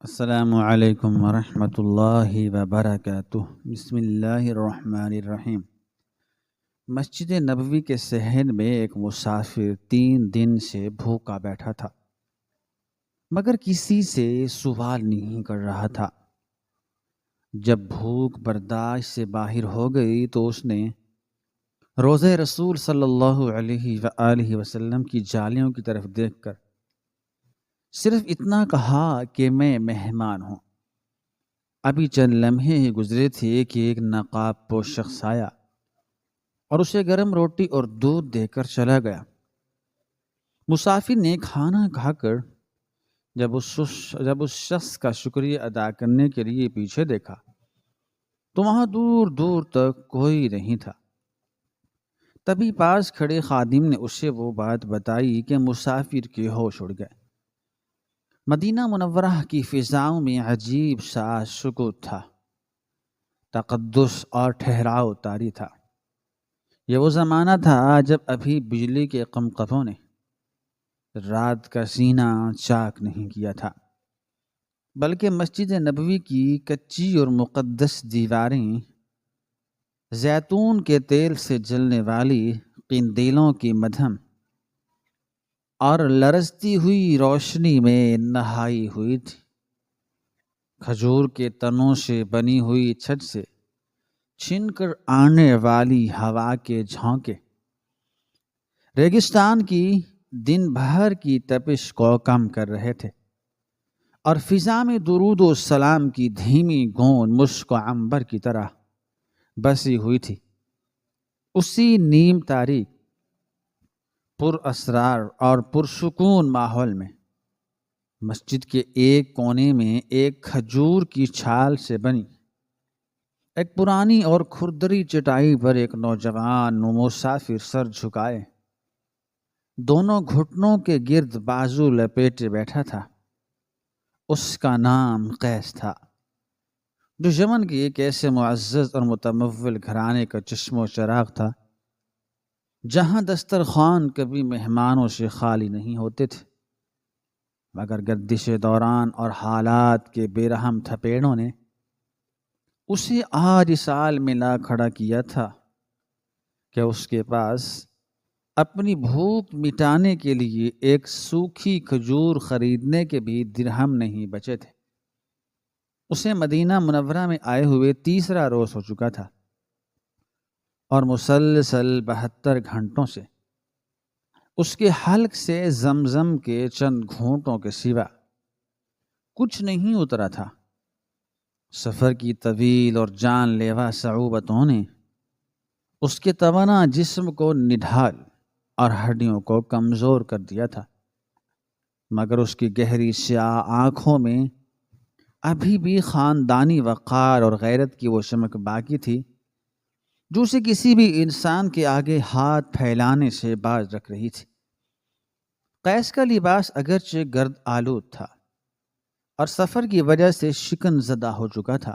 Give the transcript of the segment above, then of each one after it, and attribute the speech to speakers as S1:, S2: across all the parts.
S1: السلام علیکم ورحمۃ اللہ وبرکاتہ۔ بسم اللہ الرحمن الرحیم۔ مسجد نبوی کے صحن میں ایک مسافر 3 دن سے بھوکا بیٹھا تھا، مگر کسی سے سوال نہیں کر رہا تھا۔ جب بھوک برداشت سے باہر ہو گئی تو اس نے روضہ رسول صلی اللہ علیہ وآلہ وسلم کی جالیوں کی طرف دیکھ کر صرف اتنا کہا کہ میں مہمان ہوں۔ ابھی چند لمحے ہی گزرے تھے کہ ایک نقاب پوش شخص آیا اور اسے گرم روٹی اور دودھ دے کر چلا گیا۔ مسافر نے کھانا کھا کر جب اس شخص کا شکریہ ادا کرنے کے لیے پیچھے دیکھا تو وہاں دور دور تک کوئی نہیں تھا۔ تبھی پاس کھڑے خادم نے اسے وہ بات بتائی کہ مسافر کے ہوش اڑ گئے۔ مدینہ منورہ کی فضاؤں میں عجیب سا سکوت تھا، تقدس اور ٹھہراؤ طاری تھا۔ یہ وہ زمانہ تھا جب ابھی بجلی کے قمقموں نے رات کا سینہ چاک نہیں کیا تھا، بلکہ مسجد نبوی کی کچی اور مقدس دیواریں زیتون کے تیل سے جلنے والی قندیلوں کی مدھم اور لرزتی ہوئی روشنی میں نہائی ہوئی تھی۔ کھجور کے تنوں سے بنی ہوئی چھت سے چھن کر آنے والی ہوا کے جھونکے ریگستان کی دن بھر کی تپش کو کم کر رہے تھے، اور فضا میں درود و سلام کی دھیمی گونج مشک و عنبر کی طرح بسی ہوئی تھی۔ اسی نیم تاریک، پر اسرار اور پرسکون ماحول میں مسجد کے ایک کونے میں ایک کھجور کی چھال سے بنی ایک پرانی اور کھردری چٹائی پر ایک نوجوان مسافر سر جھکائے دونوں گھٹنوں کے گرد بازو لپیٹے بیٹھا تھا۔ اس کا نام قیس تھا، جو یمن کے ایک ایسے معزز اور متمول گھرانے کا چشم و چراغ تھا جہاں دسترخوان کبھی مہمانوں سے خالی نہیں ہوتے تھے، مگر گردش دوران اور حالات کے بے رحم تھپیڑوں نے اسے آج اس حال میں لا کھڑا کیا تھا کہ اس کے پاس اپنی بھوک مٹانے کے لیے ایک سوکھی کھجور خریدنے کے بھی درہم نہیں بچے تھے۔ اسے مدینہ منورہ میں آئے ہوئے 3 روز ہو چکا تھا، اور مسلسل 72 گھنٹوں سے اس کے حلق سے زمزم کے چند گھونٹوں کے سوا کچھ نہیں اترا تھا۔ سفر کی طویل اور جان لیوا صعوبتوں نے اس کے توانا جسم کو نڈھال اور ہڈیوں کو کمزور کر دیا تھا، مگر اس کی گہری سیاہ آنکھوں میں ابھی بھی خاندانی وقار اور غیرت کی وہ چمک باقی تھی جو اسے کسی بھی انسان کے آگے ہاتھ پھیلانے سے باز رکھ رہی تھی۔ قیس کا لباس اگرچہ گرد آلود تھا اور سفر کی وجہ سے شکن زدہ ہو چکا تھا،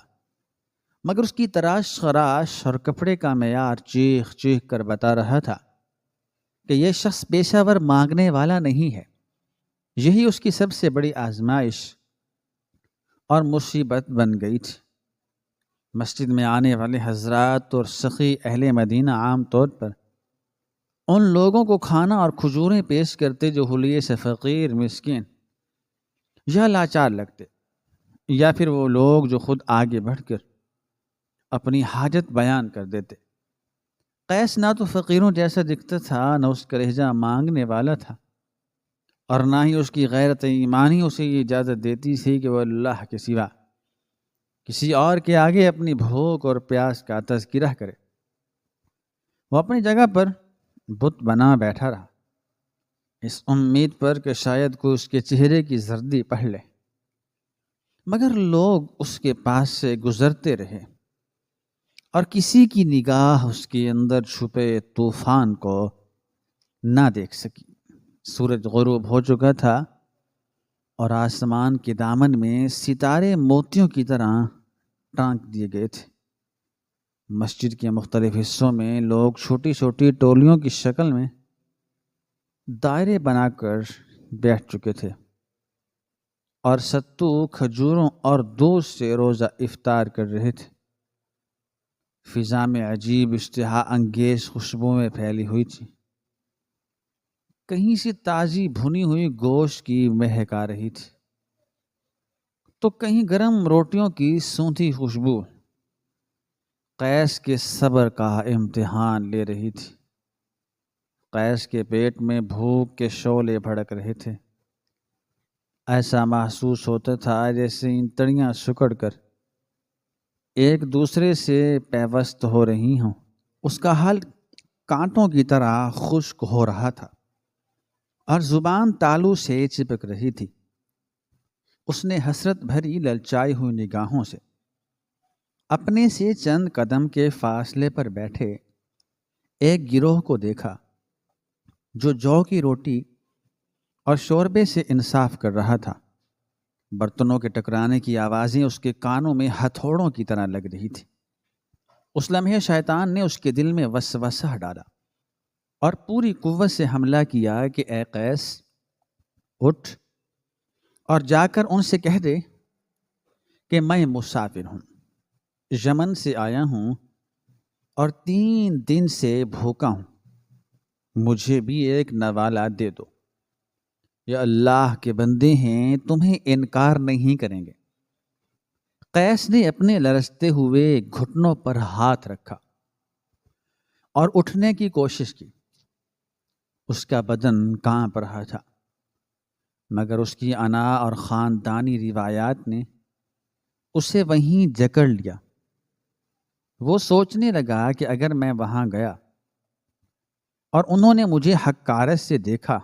S1: مگر اس کی تراش خراش اور کپڑے کا معیار چیخ چیخ کر بتا رہا تھا کہ یہ شخص پیشہ ور مانگنے والا نہیں ہے۔ یہی اس کی سب سے بڑی آزمائش اور مصیبت بن گئی تھی۔ مسجد میں آنے والے حضرات اور سخی اہل مدینہ عام طور پر ان لوگوں کو کھانا اور کھجوریں پیش کرتے جو حلیے سے فقیر، مسکین یا لاچار لگتے، یا پھر وہ لوگ جو خود آگے بڑھ کر اپنی حاجت بیان کر دیتے۔ قیس نہ تو فقیروں جیسا دکھتا تھا، نہ اس کا لہجہ مانگنے والا تھا، اور نہ ہی اس کی غیرت ایمانی اسے یہ اجازت دیتی تھی کہ وہ اللہ کے سوا کسی اور کے آگے اپنی بھوک اور پیاس کا تذکرہ کرے۔ وہ اپنی جگہ پر بت بنا بیٹھا رہا، اس امید پر کہ شاید کوئی اس کے چہرے کی زردی پڑھ لے، مگر لوگ اس کے پاس سے گزرتے رہے اور کسی کی نگاہ اس کے اندر چھپے طوفان کو نہ دیکھ سکی۔ سورج غروب ہو چکا تھا اور آسمان کے دامن میں ستارے موتیوں کی طرح ٹانک دیے گئے تھے۔ مسجد کے مختلف حصوں میں لوگ چھوٹی چھوٹی ٹولیوں کی شکل میں دائرے بنا کر بیٹھ چکے تھے۔ اور ستو کھجوروں اور دودھ سے روزہ افطار کر رہے تھے۔ فضا میں عجیب اشتہا انگیز خوشبوئیں پھیلی ہوئی تھی۔ کہیں سے تازی بھنی ہوئی گوشت کی مہک آ رہی تھی تو کہیں گرم روٹیوں کی سونتی خوشبو قیس کے صبر کا امتحان لے رہی تھی۔ قیس کے پیٹ میں بھوک کے شعلے بھڑک رہے تھے۔ ایسا محسوس ہوتا تھا جیسے انتڑیاں سکڑ کر ایک دوسرے سے پیوست ہو رہی ہوں۔ اس کا حال کانٹوں کی طرح خشک ہو رہا تھا اور زبان تالو سے چپک رہی تھی۔ اس نے حسرت بھری للچائی ہوئی نگاہوں سے اپنے سے چند قدم کے فاصلے پر بیٹھے ایک گروہ کو دیکھا جو جو کی روٹی اور شوربے سے انصاف کر رہا تھا۔ برتنوں کے ٹکرانے کی آوازیں اس کے کانوں میں ہتھوڑوں کی طرح لگ رہی تھی۔ اس لمحے شیطان نے اس کے دل میں وسوسہ ڈالا اور پوری قوت سے حملہ کیا کہ اے قیس، اٹھ اور جا کر ان سے کہہ دے کہ میں مسافر ہوں، یمن سے آیا ہوں اور 3 دن سے بھوکا ہوں، مجھے بھی ایک نوالا دے دو۔ یہ اللہ کے بندے ہیں، تمہیں انکار نہیں کریں گے۔ قیس نے اپنے لرزتے ہوئے گھٹنوں پر ہاتھ رکھا اور اٹھنے کی کوشش کی۔ اس کا بدن کانپ رہا تھا، مگر اس کی انا اور خاندانی روایات نے اسے وہیں جکڑ لیا۔ وہ سوچنے لگا کہ اگر میں وہاں گیا اور انہوں نے مجھے حقارت سے دیکھا،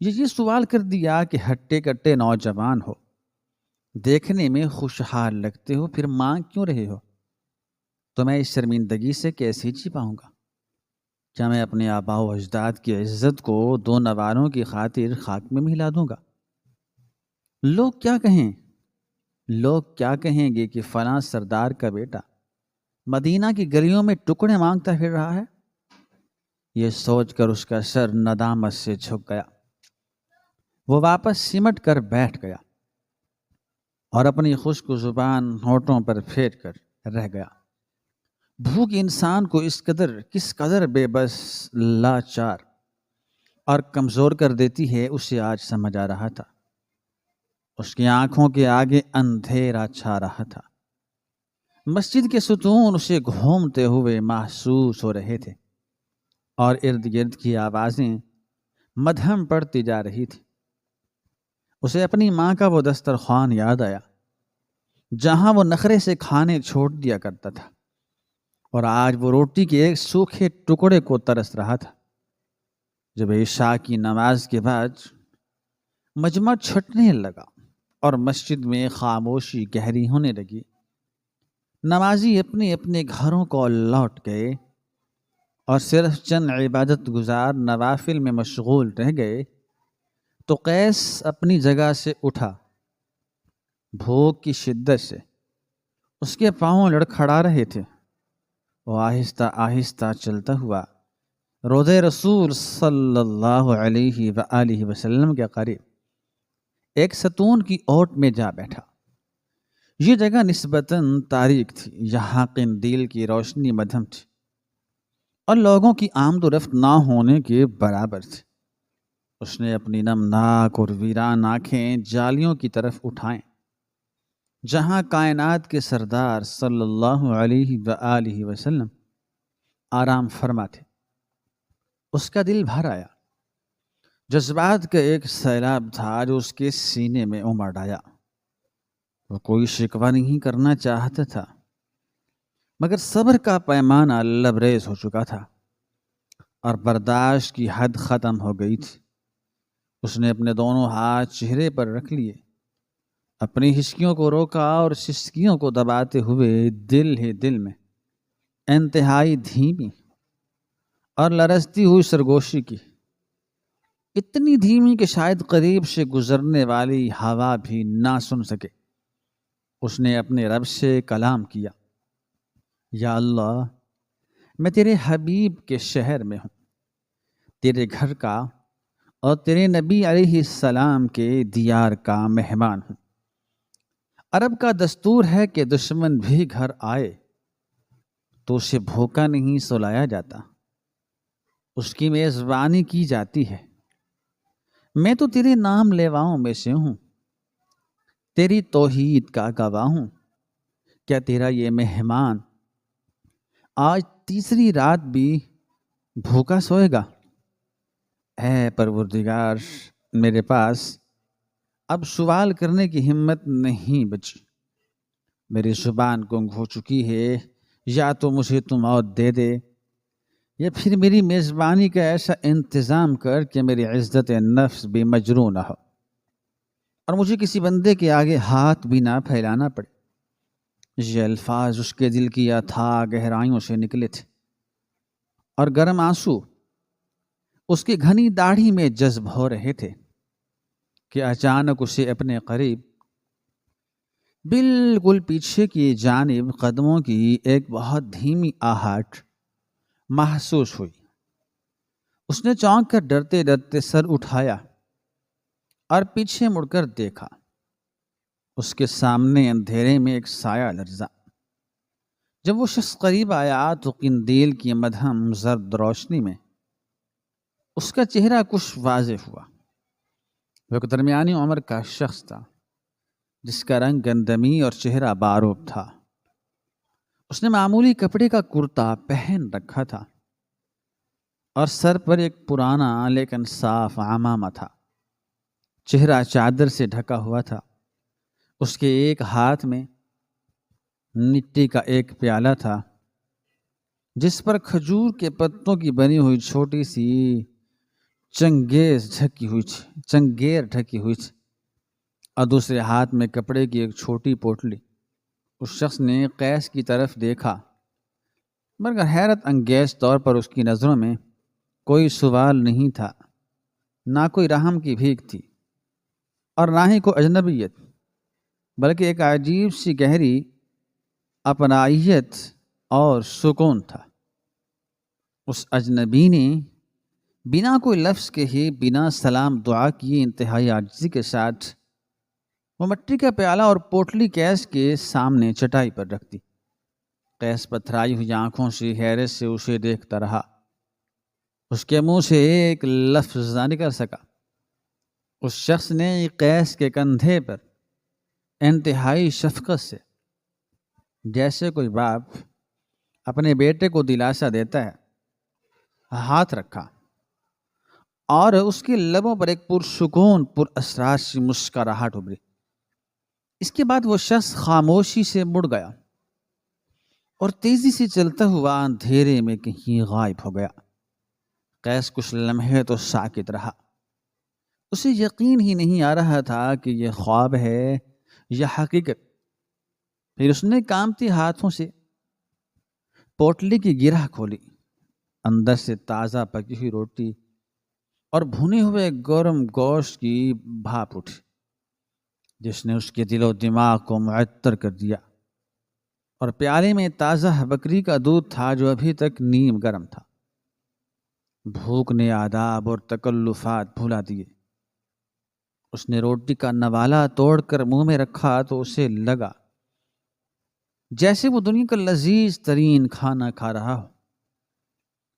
S1: یہ سوال کر دیا کہ ہٹے کٹے نوجوان ہو، دیکھنے میں خوشحال لگتے ہو، پھر مانگ کیوں رہے ہو؟ تو میں اس شرمندگی سے کیسے جی پاؤں گا؟ کیا میں اپنے آباء و اجداد کی عزت کو 2 نوالوں کی خاطر خاک میں ملا دوں گا؟ لوگ کیا کہیں؟ لوگ کیا کہیں گے کہ فلاں سردار کا بیٹا مدینہ کی گلیوں میں ٹکڑے مانگتا پھر رہا ہے؟ یہ سوچ کر اس کا سر ندامت سے جھک گیا۔ وہ واپس سمٹ کر بیٹھ گیا اور اپنی خشک زبان ہونٹوں پر پھیر کر رہ گیا۔ بھوک انسان کو کس قدر بے بس، لاچار اور کمزور کر دیتی ہے، اسے آج سمجھ آ رہا تھا۔ اس کی آنکھوں کے آگے اندھیرا چھا رہا تھا۔ مسجد کے ستون اسے گھومتے ہوئے محسوس ہو رہے تھے اور ارد گرد کی آوازیں مدھم پڑتی جا رہی تھی۔ اسے اپنی ماں کا وہ دسترخوان یاد آیا جہاں وہ نخرے سے کھانے چھوڑ دیا کرتا تھا، اور آج وہ روٹی کے ایک سوکھے ٹکڑے کو ترس رہا تھا۔ جب عشاء کی نماز کے بعد مجمع چھٹنے لگا اور مسجد میں خاموشی گہری ہونے لگی، نمازی اپنے اپنے گھروں کو لوٹ گئے اور صرف چند عبادت گزار نوافل میں مشغول رہ گئے، تو قیس اپنی جگہ سے اٹھا۔ بھوک کی شدت سے اس کے پاؤں لڑکھڑا رہے تھے۔ وہ آہستہ آہستہ چلتا ہوا روضہ رسول صلی اللہ علیہ وآلہ وسلم کے قریب ایک ستون کی اوٹ میں جا بیٹھا۔ یہ جگہ نسبتاً تاریک تھی، یہاں قندیل کی روشنی مدھم تھی اور لوگوں کی آمد و رفت نہ ہونے کے برابر تھی۔ اس نے اپنی نمناک اور ویران آنکھیں جالیوں کی طرف اٹھائیں جہاں کائنات کے سردار صلی اللہ علیہ وآلہ وسلم آرام فرما تھے۔ اس کا دل بھر آیا۔ جذبات کا ایک سیلاب تھا جو اس کے سینے میں امڑ آیا۔ وہ کوئی شکوہ نہیں کرنا چاہتا تھا، مگر صبر کا پیمانہ لبریز ہو چکا تھا اور برداشت کی حد ختم ہو گئی تھی۔ اس نے اپنے دونوں ہاتھ چہرے پر رکھ لیے، اپنی ہچکیوں کو روکا اور سسکیوں کو دباتے ہوئے دل ہی دل میں انتہائی دھیمی اور لرزتی ہوئی سرگوشی کی، اتنی دھیمی کہ شاید قریب سے گزرنے والی ہوا بھی نہ سن سکے۔ اس نے اپنے رب سے کلام کیا، یا اللہ، میں تیرے حبیب کے شہر میں ہوں، تیرے گھر کا اور تیرے نبی علیہ السلام کے دیار کا مہمان ہوں۔ عرب کا دستور ہے کہ دشمن بھی گھر آئے تو اسے بھوکا نہیں سلایا جاتا، اس کی میزبانی کی جاتی ہے۔ میں تو تیرے نام لیواؤں میں سے ہوں، تیری توحید کا گواہ ہوں۔ کیا تیرا یہ مہمان آج تیسری رات بھی بھوکا سوئے گا؟ اے پروردگار، میرے پاس اب سوال کرنے کی ہمت نہیں بچی، میری زبان گنگ ہو چکی ہے۔ یا تو مجھے تو موت دے دے یا پھر میری میزبانی کا ایسا انتظام کر کہ میری عزت نفس بھی مجروح نہ ہو اور مجھے کسی بندے کے آگے ہاتھ بھی نہ پھیلانا پڑے۔ یہ الفاظ اس کے دل کی اتھاہ گہرائیوں سے نکلے تھے اور گرم آنسو اس کی گھنی داڑھی میں جذب ہو رہے تھے کہ اچانک اسے اپنے قریب بالکل پیچھے کی جانب قدموں کی ایک بہت دھیمی آہٹ محسوس ہوئی۔ اس نے چونک کر ڈرتے ڈرتے سر اٹھایا اور پیچھے مڑ کر دیکھا۔ اس کے سامنے اندھیرے میں ایک سایہ لرزا۔ جب وہ شخص قریب آیا تو قندیل کی مدھم زرد روشنی میں اس کا چہرہ کچھ واضح ہوا۔ وہ ایک درمیانی عمر کا شخص تھا جس کا رنگ گندمی اور چہرہ باروب تھا۔ اس نے معمولی کپڑے کا کرتا پہن رکھا تھا اور سر پر ایک پرانا لیکن صاف عمامہ تھا۔ چہرہ چادر سے ڈھکا ہوا تھا۔ اس کے ایک ہاتھ میں مٹی کا ایک پیالہ تھا جس پر کھجور کے پتوں کی بنی ہوئی چھوٹی سی چنگیر ڈھکی ہوئی تھی اور دوسرے ہاتھ میں کپڑے کی ایک چھوٹی پوٹلی۔ اس شخص نے قیس کی طرف دیکھا مگر حیرت انگیز طور پر اس کی نظروں میں کوئی سوال نہیں تھا، نہ کوئی رحم کی بھیک تھی اور نہ ہی کوئی اجنبیت، بلکہ ایک عجیب سی گہری اپنائیت اور سکون تھا۔ اس اجنبی نے بنا کوئی لفظ کے ہی بنا سلام دعا کیے انتہائی عاجزی کے ساتھ وہ مٹی کا پیالہ اور پوٹلی قیس کے سامنے چٹائی پر رکھ دی۔ قیس پتھرائی ہوئی آنکھوں سے حیرت سے اسے دیکھتا رہا۔ اس کے منہ سے ایک لفظ نہ نکل سکا۔ اس شخص نے قیس کے کندھے پر انتہائی شفقت سے، جیسے کوئی باپ اپنے بیٹے کو دلاسا دیتا ہے، ہاتھ رکھا اور اس کے لبوں پر ایک پرسکون اسرار سی مسکراہٹ ابھری۔ اس کے بعد وہ شخص خاموشی سے مڑ گیا اور تیزی سے چلتا ہوا اندھیرے میں کہیں غائب ہو گیا۔ قیس کچھ لمحے تو ساکت رہا۔ اسے یقین ہی نہیں آ رہا تھا کہ یہ خواب ہے یا حقیقت۔ پھر اس نے کانپتے ہاتھوں سے پوٹلی کی گرہ کھولی۔ اندر سے تازہ پکی ہوئی روٹی اور بھنے ہوئے گرم گوشت کی بھاپ اٹھی جس نے اس کے دل و دماغ کو معطر کر دیا، اور پیالے میں تازہ بکری کا دودھ تھا جو ابھی تک نیم گرم تھا۔ بھوک نے آداب اور تکلفات بھلا دیے۔ اس نے روٹی کا نوالا توڑ کر منہ میں رکھا تو اسے لگا جیسے وہ دنیا کا لذیذ ترین کھانا کھا رہا ہو،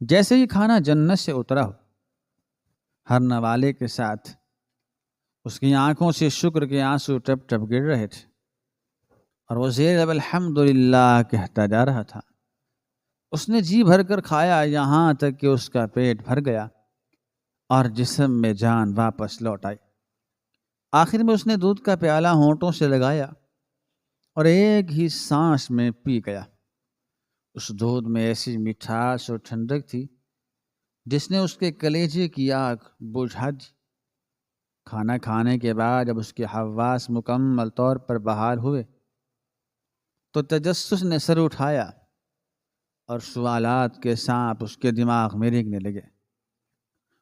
S1: جیسے یہ کھانا جنت سے اترا ہو۔ ہر نوالے کے ساتھ اس کی آنکھوں سے شکر کے آنسو ٹپ ٹپ گر رہے تھے اور وہ زیر لب الحمدللہ کہتا جا رہا تھا۔ اس نے جی بھر کر کھایا یہاں تک کہ اس کا پیٹ بھر گیا اور جسم میں جان واپس لوٹ آئی۔ آخر میں اس نے دودھ کا پیالہ ہونٹوں سے لگایا اور ایک ہی سانس میں پی گیا۔ اس دودھ میں ایسی مٹھاس اور ٹھنڈک تھی جس نے اس کے کلیجے کی آگ بجھا دی۔ کھانا کھانے کے بعد جب اس کے حواس مکمل طور پر بحال ہوئے تو تجسس نے سر اٹھایا اور سوالات کے سانپ اس کے دماغ میں رینگنے لگے۔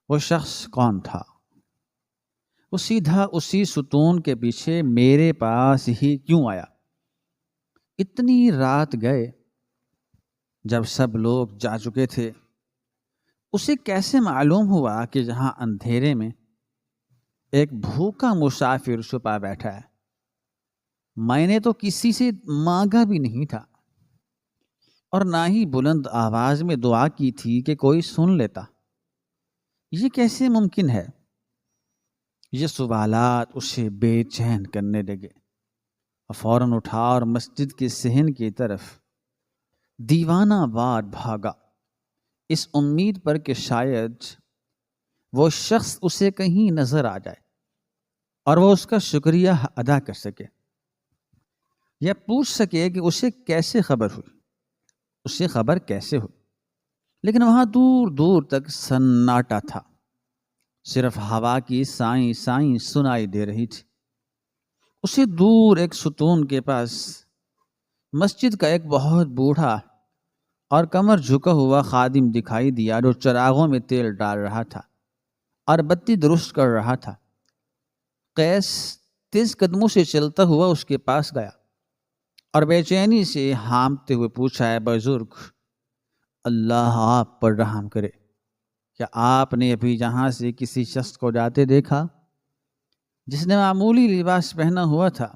S1: وہ شخص کون تھا؟ وہ سیدھا اسی ستون کے پیچھے میرے پاس ہی کیوں آیا؟ اتنی رات گئے جب سب لوگ جا چکے تھے، اسے کیسے معلوم ہوا کہ جہاں اندھیرے میں ایک بھوکا مسافر چھپا بیٹھا ہے، میں نے تو کسی سے مانگا بھی نہیں تھا اور نہ ہی بلند آواز میں دعا کی تھی کہ کوئی سن لیتا، یہ کیسے ممکن ہے؟ یہ سوالات اسے بے چین کرنے لگے، فوراً اٹھا اور مسجد کے صحن کی طرف دیوانہ وار بھاگا، اس امید پر کہ شاید وہ شخص اسے کہیں نظر آ جائے اور وہ اس کا شکریہ ادا کر سکے یا پوچھ سکے کہ اسے کیسے خبر ہوئی، اسے خبر کیسے ہوئی۔ لیکن وہاں دور دور تک سناٹا تھا، صرف ہوا کی سائیں سائیں سنائی دے رہی تھی۔ اسے دور ایک ستون کے پاس مسجد کا ایک بہت بوڑھا اور کمر جھکا ہوا خادم دکھائی دیا، جو چراغوں میں تیل ڈال رہا تھا اور بتی درست کر رہا تھا۔ قیس تیز قدموں سے چلتا ہوا اس کے پاس گیا اور بے چینی سے ہامتے ہوئے پوچھا، ہے بزرگ، اللہ آپ پر رحم کرے، کیا آپ نے ابھی یہاں سے کسی شخص کو جاتے دیکھا جس نے معمولی لباس پہنا ہوا تھا،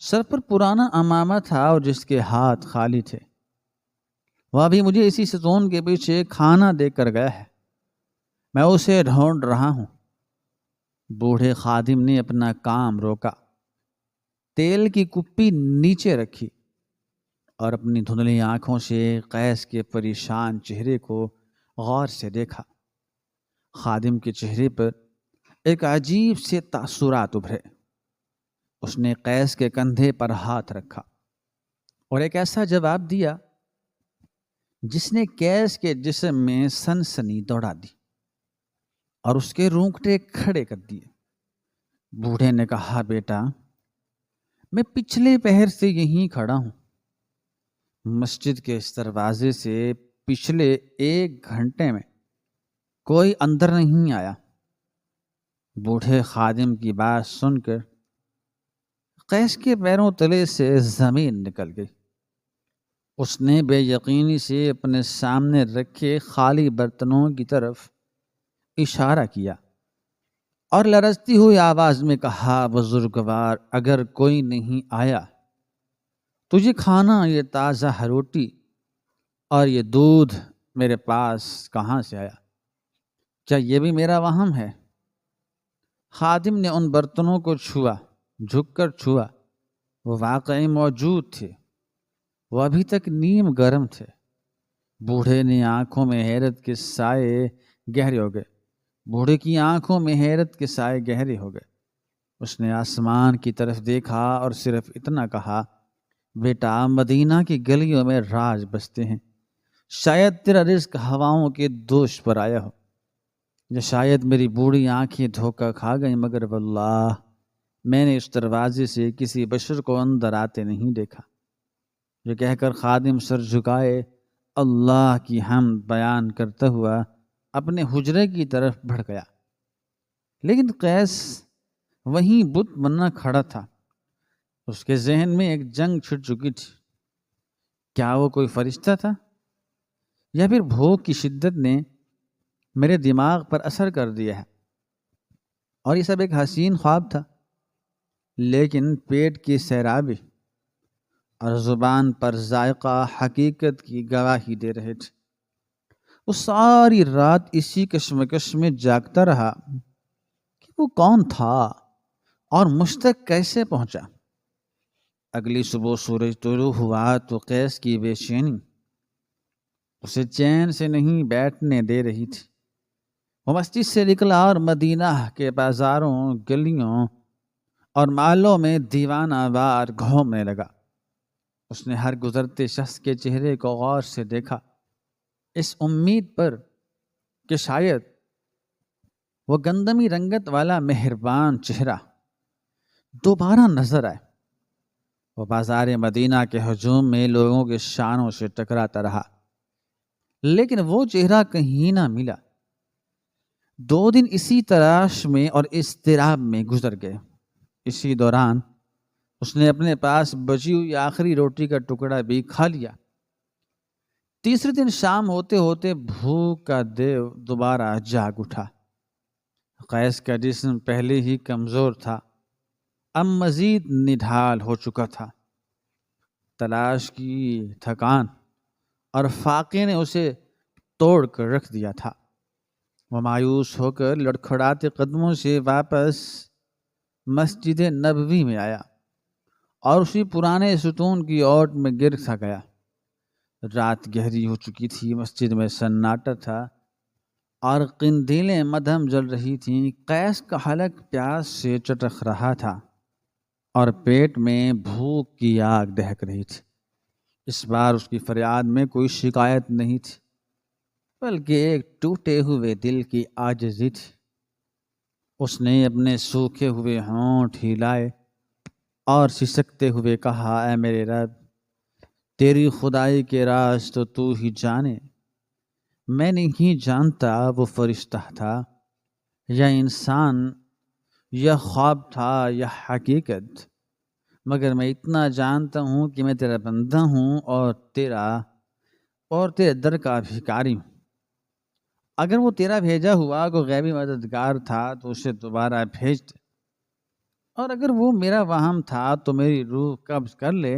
S1: سر پر پرانا عمامہ تھا اور جس کے ہاتھ خالی تھے؟ وہ ابھی مجھے اسی ستون کے پیچھے کھانا دے کر گیا ہے، میں اسے ڈھونڈ رہا ہوں۔ بوڑھے خادم نے اپنا کام روکا، تیل کی کپی نیچے رکھی اور اپنی دھندلی آنکھوں سے قیس کے پریشان چہرے کو غور سے دیکھا۔ خادم کے چہرے پر ایک عجیب سے تاثرات ابھرے۔ اس نے قیس کے کندھے پر ہاتھ رکھا اور ایک ایسا جواب دیا جس نے قیس کے جسم میں سنسنی دوڑا دی اور اس کے رونگٹے کھڑے کر دیے۔ بوڑھے نے کہا، بیٹا، میں پچھلے پہر سے یہیں کھڑا ہوں، مسجد کے اس دروازے سے پچھلے 1 گھنٹے میں کوئی اندر نہیں آیا۔ بوڑھے خادم کی بات سن کر قیس کے پیروں تلے سے زمین نکل گئی۔ اس نے بے یقینی سے اپنے سامنے رکھے خالی برتنوں کی طرف اشارہ کیا اور لرزتی ہوئی آواز میں کہا، بزرگوار، اگر کوئی نہیں آیا تو یہ کھانا، یہ تازہ روٹی اور یہ دودھ میرے پاس کہاں سے آیا؟ کیا یہ بھی میرا وہم ہے؟ خادم نے ان برتنوں کو چھوا، جھک کر چھوا، وہ واقعی موجود تھے، وہ ابھی تک نیم گرم تھے۔ بوڑھے نے آنکھوں میں حیرت کے سائے گہرے ہو گئے، بوڑھے کی آنکھوں میں حیرت کے سائے گہرے ہو گئے۔ اس نے آسمان کی طرف دیکھا اور صرف اتنا کہا، بیٹا، مدینہ کی گلیوں میں راج بستے ہیں، شاید تیرا رزق ہواؤں کے دوش پر آیا ہو، یا شاید میری بوڑھی آنکھیں دھوکہ کھا گئیں، مگر واللہ میں نے اس دروازے سے کسی بشر کو اندر آتے نہیں دیکھا۔ یہ کہہ کر خادم سر جھکائے اللہ کی حمد بیان کرتا ہوا اپنے حجرے کی طرف بڑھ گیا۔ لیکن قیس وہیں بت بنا کھڑا تھا۔ اس کے ذہن میں ایک جنگ چھڑ چکی تھی، کیا وہ کوئی فرشتہ تھا یا پھر بھوک کی شدت نے میرے دماغ پر اثر کر دیا ہے اور یہ سب ایک حسین خواب تھا؟ لیکن پیٹ کی سیرابی اور زبان پر ذائقہ حقیقت کی گواہی دے رہے تھے۔ وہ ساری رات اسی کشمکش میں جاگتا رہا کہ وہ کون تھا اور مجھ تک کیسے پہنچا۔ اگلی صبح سورج طلوع ہوا تو قیس کی بے چینی اسے چین سے نہیں بیٹھنے دے رہی تھی۔ وہ مسجد سے نکلا اور مدینہ کے بازاروں، گلیوں اور محلوں میں دیوانہ وار گھومنے لگا۔ اس نے ہر گزرتے شخص کے چہرے کو غور سے دیکھا، اس امید پر کہ شاید وہ گندمی رنگت والا مہربان چہرہ دوبارہ نظر آئے۔ وہ بازار مدینہ کے ہجوم میں لوگوں کے شانوں سے ٹکراتا رہا، لیکن وہ چہرہ کہیں نہ ملا۔ 2 دن اسی تلاش میں اور اضطراب میں گزر گئے۔ اسی دوران اس نے اپنے پاس بچی ہوئی آخری روٹی کا ٹکڑا بھی کھا لیا۔ تیسرے دن شام ہوتے ہوتے بھوک کا دیو دوبارہ جاگ اٹھا۔ قیس کا جسم پہلے ہی کمزور تھا، اب مزید نڈھال ہو چکا تھا۔ تلاش کی تھکان اور فاقے نے اسے توڑ کر رکھ دیا تھا۔ وہ مایوس ہو کر لڑکھڑاتے قدموں سے واپس مسجد نبوی میں آیا اور اسی پرانے ستون کی اوٹ میں گر سا گیا۔ رات گہری ہو چکی تھی، مسجد میں سناٹا تھا اور قندیلیں مدھم جل رہی تھیں۔ قیس کا حلق پیاس سے چٹخ رہا تھا اور پیٹ میں بھوک کی آگ دہک رہی تھی۔ اس بار اس کی فریاد میں کوئی شکایت نہیں تھی، بلکہ ایک ٹوٹے ہوئے دل کی عاجزی تھی۔ اس نے اپنے سوکھے ہوئے ہونٹ ہلائے اور سسکتے ہوئے کہا، اے میرے رب، تیری خدائی کے راز تو ہی جانے۔ میں نہیں جانتا وہ فرشتہ تھا یا انسان، یا خواب تھا یا حقیقت، مگر میں اتنا جانتا ہوں کہ میں تیرا بندہ ہوں اور تیرے در کا بھکاری ہوں۔ اگر وہ تیرا بھیجا ہوا کوئی غیبی مددگار تھا تو اسے دوبارہ بھیج دے، اور اگر وہ میرا وہم تھا تو میری روح قبض کر لے۔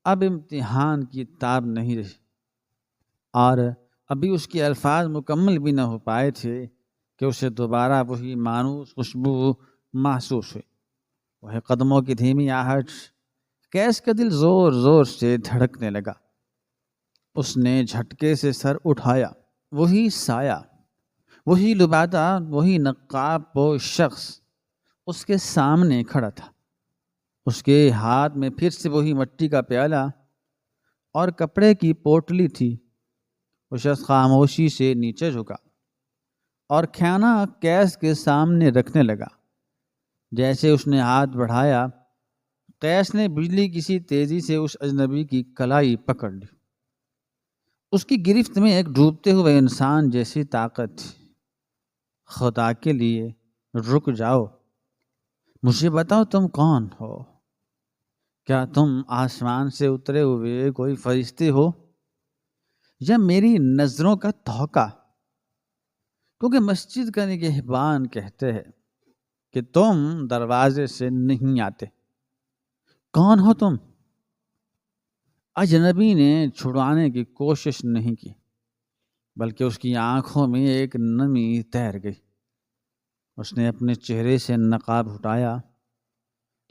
S1: اب امتحان کی تاب نہیں رہی، اور ابھی اس کے الفاظ مکمل بھی نہ ہو پائے تھے کہ اسے دوبارہ وہی مانوس خوشبو محسوس ہوئی، وہ قدموں کی دھیمی آہٹ۔ قیس کا دل زور زور سے دھڑکنے لگا۔ اس نے جھٹکے سے سر اٹھایا۔ وہی سایہ، وہی لبادہ، وہی نقاب پوش شخص اس کے سامنے کھڑا تھا۔ اس کے ہاتھ میں پھر سے وہی مٹی کا پیالہ اور کپڑے کی پوٹلی تھی۔ وہ شخص خاموشی سے نیچے جھکا اور کھانا قیس کے سامنے رکھنے لگا۔ جیسے اس نے ہاتھ بڑھایا، قیس نے بجلی کسی تیزی سے اس اجنبی کی کلائی پکڑ لی۔ اس کی گرفت میں ایک ڈوبتے ہوئے انسان جیسی طاقت تھی۔ خدا کے لیے رک جاؤ، مجھے بتاؤ تم کون ہو؟ کیا تم آسمان سے اترے ہوئے کوئی فرشتے ہو یا میری نظروں کا توقع؟ کیونکہ مسجد کا نگہبان کہتے ہیں کہ تم دروازے سے نہیں آتے۔ کون ہو تم؟ اجنبی نے چھڑانے کی کوشش نہیں کی، بلکہ اس کی آنکھوں میں ایک نمی تیر گئی۔ اس نے اپنے چہرے سے نقاب ہٹایا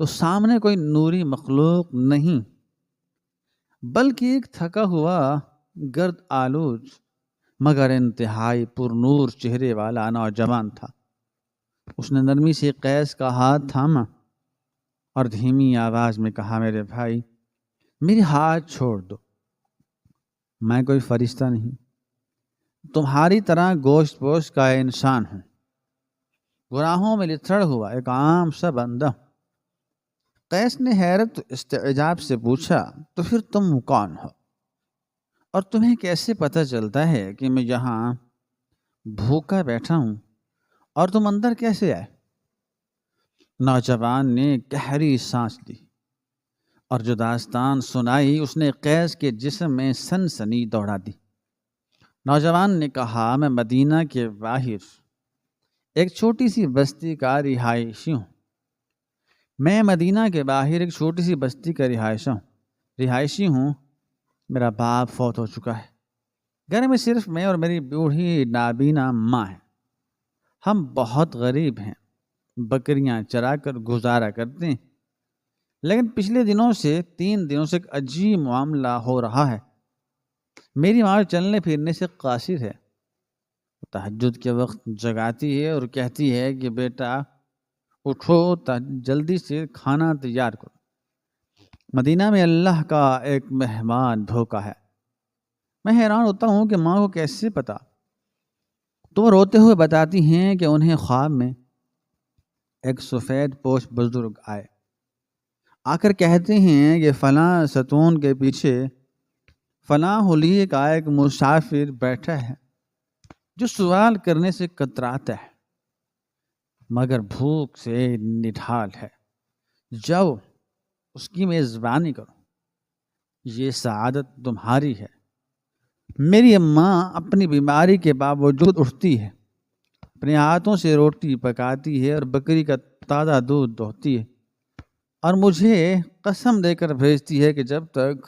S1: تو سامنے کوئی نوری مخلوق نہیں، بلکہ ایک تھکا ہوا، گرد آلود مگر انتہائی پر نور چہرے والا نوجوان تھا۔ اس نے نرمی سے قیس کا ہاتھ تھاما اور دھیمی آواز میں کہا، میرے بھائی، میرے ہاتھ چھوڑ دو۔ میں کوئی فرشتہ نہیں، تمہاری طرح گوشت پوش کا انسان ہوں، گناہوں میں لتھڑ ہوا ایک عام سا بندہ۔ قیس نے حیرت و استعجاب سے پوچھا، تو پھر تم کون ہو؟ اور تمہیں کیسے پتہ چلتا ہے کہ میں یہاں بھوکا بیٹھا ہوں، اور تم اندر کیسے آئے؟ نوجوان نے گہری سانس لی اور جو داستان سنائی اس نے قیس کے جسم میں سنسنی دوڑا دی۔ نوجوان نے کہا، میں مدینہ کے باہر ایک چھوٹی سی بستی کا رہائشی ہوں۔ میں مدینہ کے باہر ایک چھوٹی سی بستی کا رہائشی ہوں۔ میرا باپ فوت ہو چکا ہے، گھر میں صرف میں اور میری بوڑھی نابینا ماں ہے۔ ہم بہت غریب ہیں، بکریاں چرا کر گزارا کرتے ہیں، لیکن پچھلے 3 دنوں سے ایک عجیب معاملہ ہو رہا ہے۔ میری ماں چلنے پھرنے سے قاصر ہے، تہجد کے وقت جگاتی ہے اور کہتی ہے کہ بیٹا اٹھو، جلدی سے کھانا تیار کرو۔ مدینہ میں اللہ کا ایک مہمان دھوکا ہے۔ میں حیران ہوتا ہوں کہ ماں کو کیسے پتا؟ تو وہ روتے ہوئے بتاتی ہیں کہ انہیں خواب میں ایک سفید پوش بزرگ آ کر کہتے ہیں کہ فلاں ستون کے پیچھے فلاں حلیے کا ایک مسافر بیٹھا ہے جو سوال کرنے سے کتراتا ہے مگر بھوک سے نڈھال ہے۔ جاؤ اس کی میزبانی کرو، یہ سعادت تمہاری ہے۔ میری اماں اپنی بیماری کے باوجود اٹھتی ہے، اپنے ہاتھوں سے روٹی پکاتی ہے اور بکری کا تازہ دودھ دوہتی ہے، اور مجھے قسم دے کر بھیجتی ہے کہ جب تک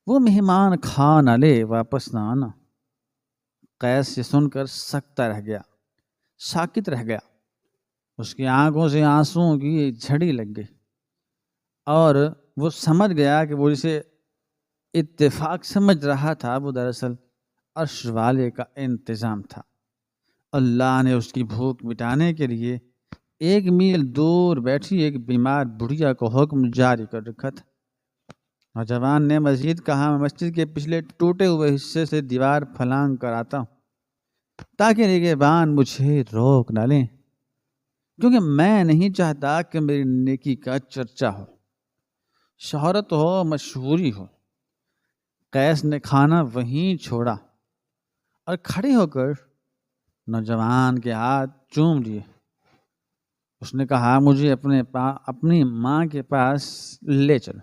S1: وہ مہمان کھا نہ لے واپس نہ آنا۔ قیس یہ سن کر سکتا رہ گیا، ساکت رہ گیا۔ اس کی آنکھوں سے آنسوؤں کی جھڑی لگ گئی، اور وہ سمجھ گیا کہ وہ جسے اتفاق سمجھ رہا تھا وہ دراصل عرش والے کا انتظام تھا۔ اللہ نے اس کی بھوک مٹانے کے لیے 1 میل دور بیٹھی ایک بیمار بڑھیا کو حکم جاری کر رکھا تھا۔ نوجوان نے مزید کہا، میں مسجد کے پچھلے ٹوٹے ہوئے حصے سے دیوار پھلانگ کر آتا ہوں تاکہ نگہبان مجھے روک نہ لیں، کیونکہ میں نہیں چاہتا کہ میری نیکی کا چرچا ہو، شہرت ہو، مشہوری ہو۔ قیس نے کھانا وہیں چھوڑا اور کھڑے ہو کر نوجوان کے ہاتھ چوم لیے۔ اس نے کہا، مجھے اپنی ماں کے پاس لے چلو،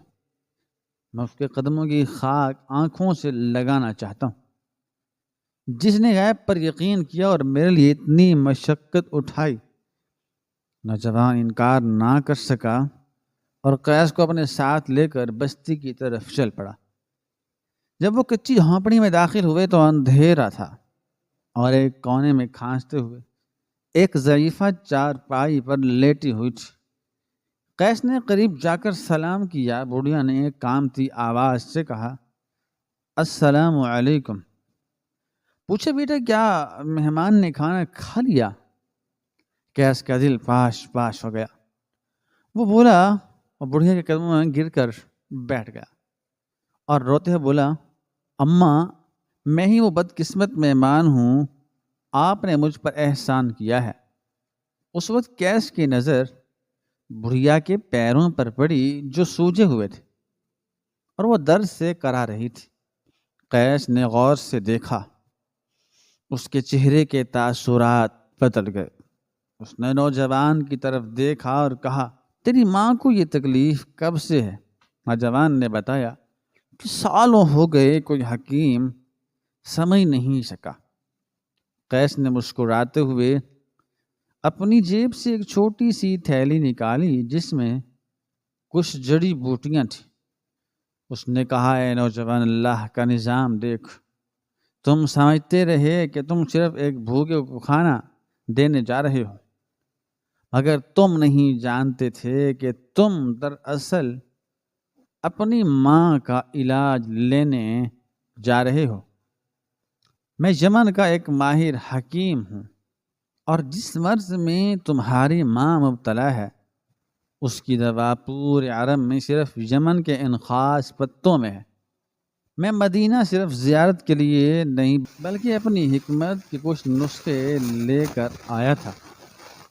S1: میں اس کے قدموں کی خاک آنکھوں سے لگانا چاہتا ہوں، جس نے غیب پر یقین کیا اور میرے لیے اتنی مشقت اٹھائی۔ نوجوان انکار نہ کر سکا اور قیس کو اپنے ساتھ لے کر بستی کی طرف چل پڑا۔ جب وہ کچی جھونپڑی میں داخل ہوئے تو اندھیرا تھا، اور ایک کونے میں کھانستے ہوئے ایک ضعیفہ چارپائی پر لیٹی ہوئی تھی۔ قیس نے قریب جا کر سلام کیا۔ بوڑھیا نے ایک کامتی آواز سے کہا، السلام علیکم۔ پوچھے، بیٹا کیا مہمان نے کھانا کھا لیا؟ قیس کا دل پاش پاش ہو گیا۔ وہ بولا اور بوڑھیا کے قدموں میں گر کر بیٹھ گیا اور روتے ہوئے بولا، اماں، میں ہی وہ بدقسمت مہمان ہوں، آپ نے مجھ پر احسان کیا ہے۔ اس وقت قیس کی نظر بڑھیا کے پیروں پر پڑی جو سوجے ہوئے تھے اور وہ درد سے کرا رہی تھی۔ قیس نے غور سے دیکھا، اس کے چہرے کے تاثرات بدل گئے۔ اس نے نوجوان کی طرف دیکھا اور کہا، تیری ماں کو یہ تکلیف کب سے ہے؟ نوجوان نے بتایا کہ سالوں ہو گئے، کوئی حکیم سمجھ نہیں سکا۔ قیس نے مسکراتے ہوئے اپنی جیب سے ایک چھوٹی سی تھیلی نکالی جس میں کچھ جڑی بوٹیاں تھیں۔ اس نے کہا، اے نوجوان، اللہ کا نظام دیکھ، تم سمجھتے رہے کہ تم صرف ایک بھوکے کو کھانا دینے جا رہے ہو، مگر تم نہیں جانتے تھے کہ تم دراصل اپنی ماں کا علاج لینے جا رہے ہو۔ میں یمن کا ایک ماہر حکیم ہوں، اور جس مرض میں تمہاری ماں مبتلا ہے اس کی دوا پورے عرب میں صرف یمن کے ان خاص پتوں میں ہے۔ میں مدینہ صرف زیارت کے لیے نہیں بلکہ اپنی حکمت کے کچھ نسخے لے کر آیا تھا۔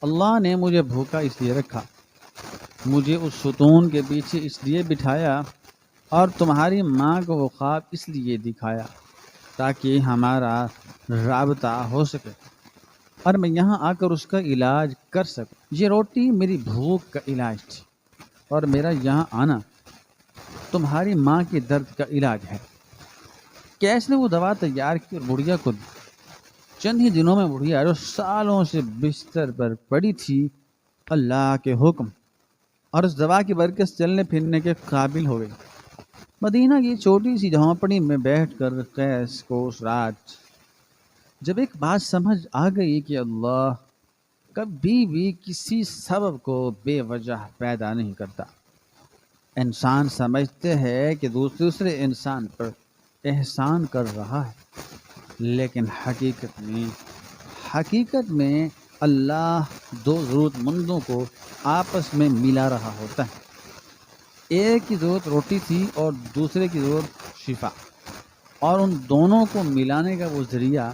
S1: اللہ نے مجھے بھوکا اس لیے رکھا، مجھے اس ستون کے پیچھے اس لیے بٹھایا، اور تمہاری ماں کو وہ خواب اس لیے دکھایا تاکہ ہمارا رابطہ ہو سکے اور میں یہاں آ کر اس کا علاج کر سکوں۔ یہ روٹی میری بھوک کا علاج تھی، اور میرا یہاں آنا تمہاری ماں کے درد کا علاج ہے۔ قیس نے وہ دوا تیار کی اور بڑھیا کو دی۔ چند ہی دنوں میں بڑھیا جو سالوں سے بستر پر پڑی تھی، اللہ کے حکم اور اس دوا کی برکت سے چلنے پھرنے کے قابل ہو گئی۔ مدینہ کی چھوٹی سی جھونپڑی میں بیٹھ کر قیس کو اس رات جب ایک بات سمجھ آ گئی کہ اللہ کبھی بھی کسی سبب کو بے وجہ پیدا نہیں کرتا۔ انسان سمجھتے ہیں کہ دوسرے انسان پر احسان کر رہا ہے، لیکن حقیقت میں اللہ دو ضرورت مندوں کو آپس میں ملا رہا ہوتا ہے۔ ایک کی ضرورت روٹی تھی اور دوسرے کی ضرورت شفا، اور ان دونوں کو ملانے کا وہ ذریعہ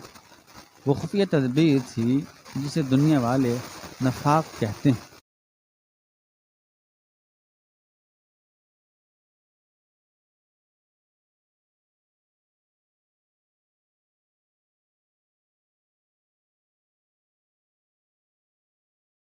S1: وہ خفیہ تدبیر تھی جسے دنیا والے نفاق کہتے ہیں۔